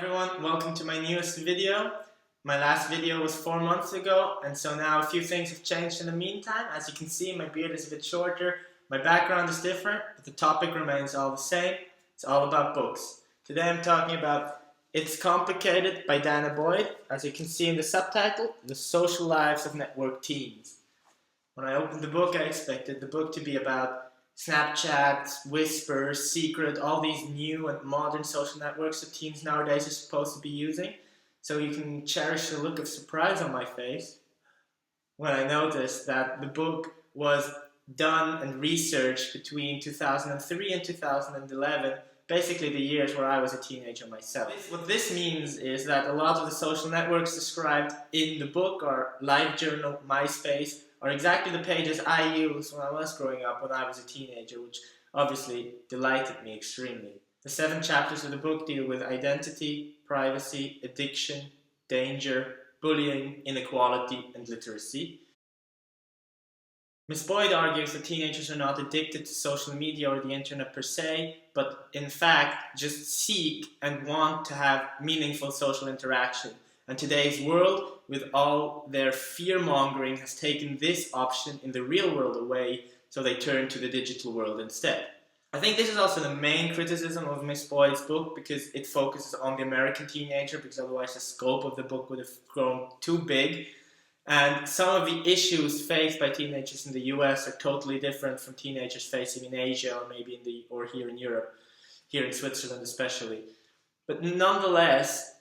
everyone, welcome to my newest video. My last video was 4 months ago, and so now a few things have changed in the meantime. As you can see, my beard is a bit shorter, my background is different, but the topic remains all the same. It's all about books. Today I'm talking about It's Complicated by Danah. As you can see in the subtitle, The Social Lives of Network Teens. When I opened the book, I expected the book to be about Snapchat, Whisper, Secret, all these new and modern social networks that teens nowadays are supposed to be using. So you can cherish the look of surprise on my face when I noticed that the book was done and researched between 2003 and 2011, basically the years where I was a teenager myself. What this means is that a lot of the social networks described in the book are LiveJournal, MySpace, are exactly the pages I used when I was growing up when I was a teenager, which obviously delighted me extremely. The 7 chapters of the book deal with identity, privacy, addiction, danger, bullying, inequality, and literacy. Ms. Boyd argues that teenagers are not addicted to social media or the internet per se, but in fact just seek and want to have meaningful social interaction. And today's world, with all their fear-mongering, has taken this option in the real world away, so they turn to the digital world instead. I think this is also the main criticism of Ms. Boyd's book, because it focuses on the American teenager, because otherwise the scope of the book would have grown too big. And some of the issues faced by teenagers in the US are totally different from teenagers facing in Asia or maybe or here in Europe, here in Switzerland especially. But nonetheless,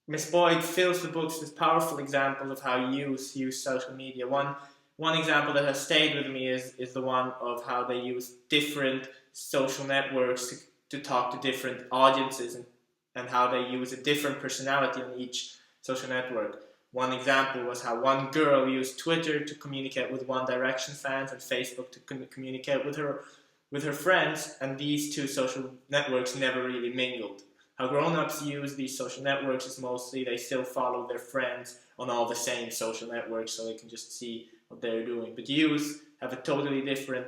Ms. Boyd fills the books with powerful examples of how youth use social media. One example that has stayed with me is the one of how they use different social networks to talk to different audiences and how they use a different personality on each social network. One example was how one girl used Twitter to communicate with One Direction fans and Facebook to communicate with her friends, and these two social networks never really mingled. How grown-ups use these social networks is mostly they still follow their friends on all the same social networks so they can just see what they're doing. But youth have a totally different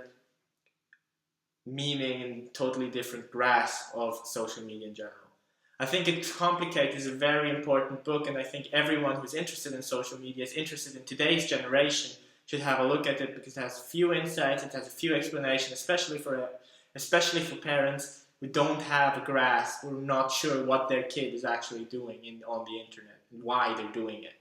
meaning and totally different grasp of social media in general. I think It's Complicated is a very important book, and I think everyone who's interested in social media, is interested in today's generation, should have a look at it, because it has a few insights, it has a few explanations, especially for parents who don't have a grasp, who are not sure what their kid is actually doing on the internet and why they're doing it.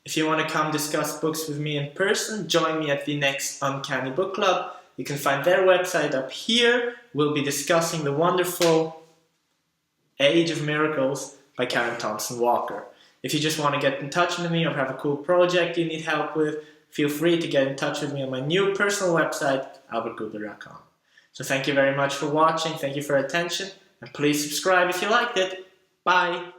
If you want to come discuss books with me in person, join me at the next Uncanny Book Club. You can find their website up here. We'll be discussing the wonderful Age of Miracles by Karen Thompson Walker. If you just want to get in touch with me or have a cool project you need help with, feel free to get in touch with me on my new personal website, albertgubler.com. So thank you very much for watching, thank you for your attention, and please subscribe if you liked it. Bye!